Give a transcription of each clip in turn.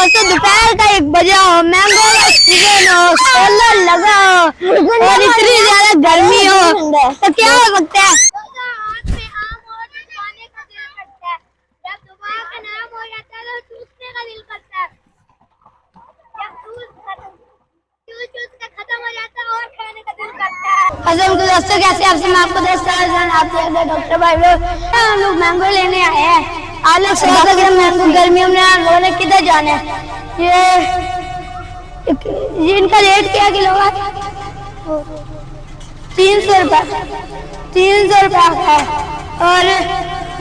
दोस्तों दोपहर का 1 बजा हो, मैंगो का सीजन हो, सोलर लगा हो और इतनी ज्यादा गर्मी हो तो क्या हो सकता है। दोस्तों कैसे आपसे मैं आपको डॉक्टर भाई लोग हम लोग मैंगो लेने आए हैं। आप लोग 100 ग्राम मैंगो गर्मियों में हम लोगों ने किधर जाना है। ये इनका रेट क्या किलो है? 300 रुपये 300 रुपये का है। और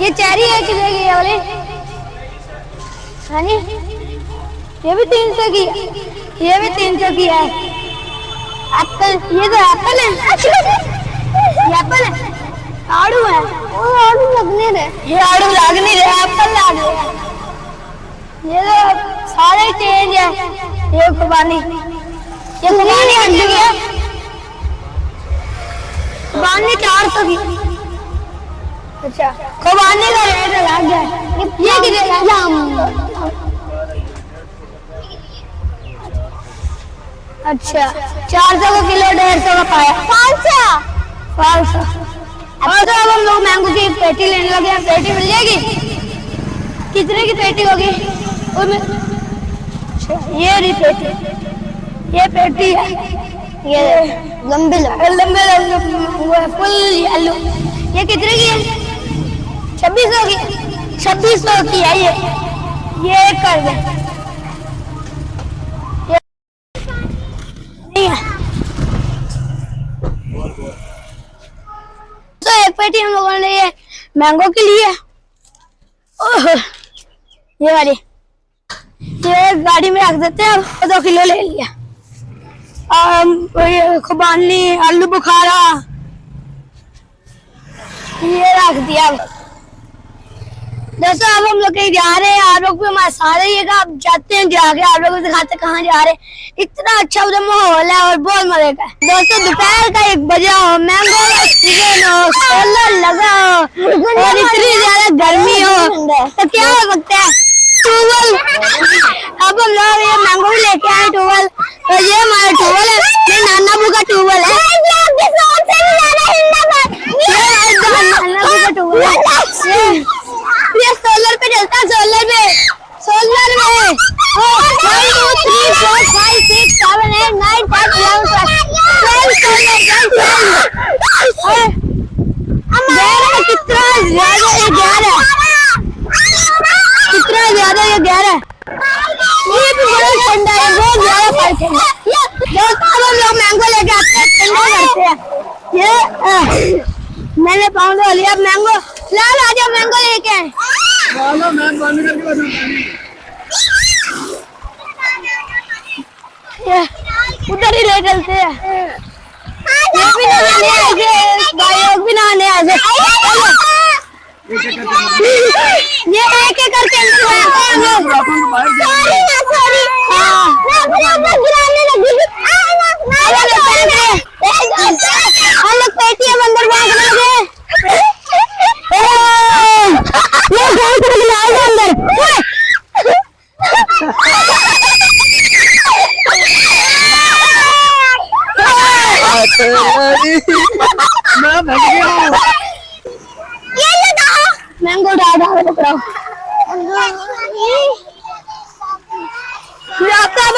ये चेरी है कितने की है वाली? हाँ जी ये भी 300 की है, ये भी 300 की है। एप्पल ये तो एप्पल है, ये एप्पल है, आड़ू है, वो आड़ू लगने रहे, ये आड़ू लग नहीं रहे, एप्पल लग रहे। ये तो सारे चेंज है। ये खुबानी आलू है, खुबानी 400 की। अच्छा खुबानी का रेट अलग है। ये कितने? अच्छा 400 का किलो, 150 का पाया, 500। और तो अब हम लोग मैंगो की पेटी लेने लगे हैं। पेटी मिल जाएगी? कितने की पेटी होगी? ये रही पेटी, ये पेटी है, ये लंबे फुल आलू। ये कितने की है? 2600 की, 2600 की है ये कर दे। तो एक पेटी हम लोगों ने ये मैंगो के लिए, ओह ये वाली, ये गाड़ी में रख देते हैं। 2 किलो ले लिया। खुबानी, आलू बुखारा ये रख दिया। दोस्तों अब हम लोग कहीं जा रहे हैं, आप लोग भी हमारे साथ रहिएगा। आप जाते हैं जाके आप लोग दिखाते कहाँ जा रहे हैं। इतना अच्छा उधर माहौल है और बहुत मजे का। दोस्तों दोपहर का 1 बजा हो, मैंगो का सीजन हो, सोलर लगा हो और इतनी ज्यादा गर्मी हो तो क्या हो सकता है। टूबल अब हम लोग ये मैंगो भी लेके आए टूबल, तो ये हमारा टूबल है, ये नाना बू का टूबल है। ये सोलर पे चलता है, सोलर में 1 2 3 4 5 6 7 8 9 10 11 कितना ज्यादा ये गहरा है, कितना ज्यादा ये गहरा है। ये भी बड़ा ठंडा है, बहुत ज्यादा फर्क है। दोस्तों अब हम लोग मैंगो लेके आते हैं, ठंडा करते हैं। ये मैंने पाउंड लिया मैंगो। लाल आ जाओ मैंगो लेके आए। उधर ही ले चलते हैं। ये भी नहाने आए, भाई लोग भी नहाने आए। ये एक एक करके हम लोग पेटीएम अंदर भाग रहे हैं। मैंगो डाल पकड़ाओ,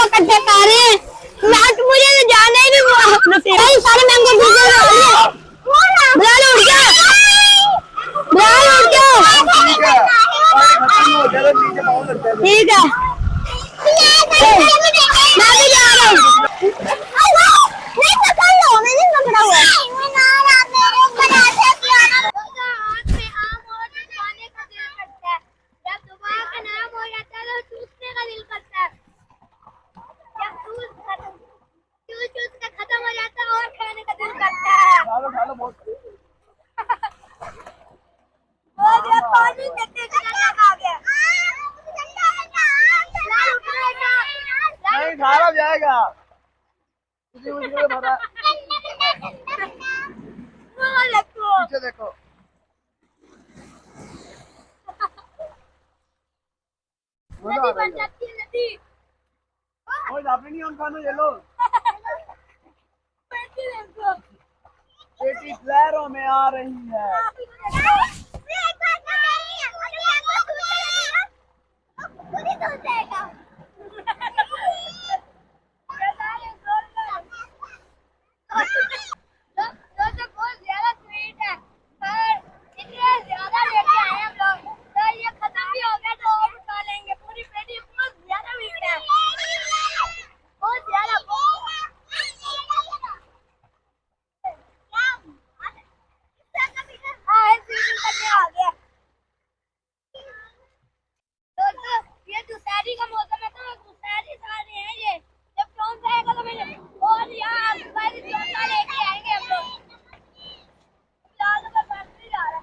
इकट्ठे तारे मुझे तो जाना ही नहीं। सारे मैंगो ठीक है मैं भी जा रहा हूँ। खाना जाएगा पीछे देखो। नदी बन जाती है नदी। कोई आपने नहीं हम खाना ये लो बेटी लहरों में आ रही है ये दुशहरी का मौसम है तो दुशहरी सारे हैं ये जब कौन जाएगा तो मैंने और यहाँ बारिश जोरदार लेके आएंगे हम लोग फिलहाल तो बस नहीं जा रहा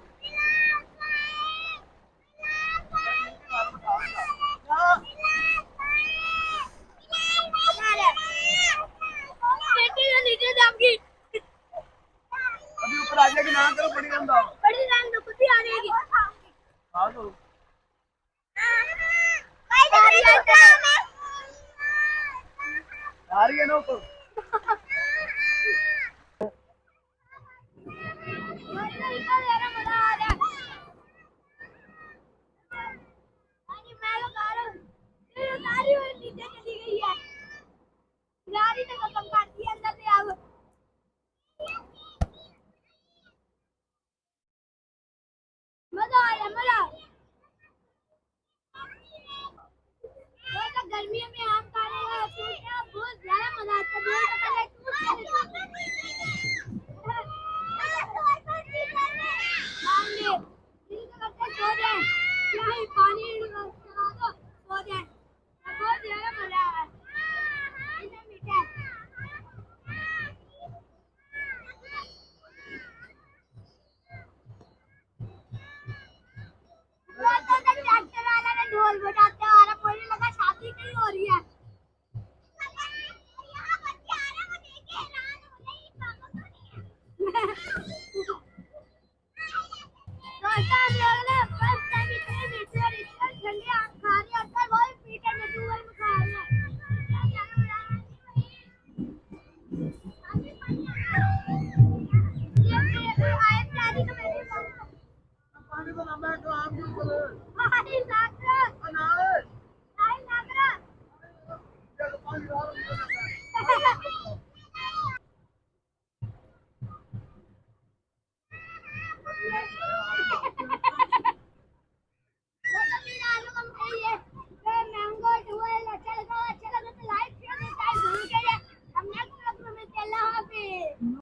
बेटी तो नीचे जाऊंगी अभी ऊपर आ जाएगी ना करो बड़ी गंदा बड़ी लाइन तो खुद ही आ जाएगी हाँ तो आ रही है ना ऊपर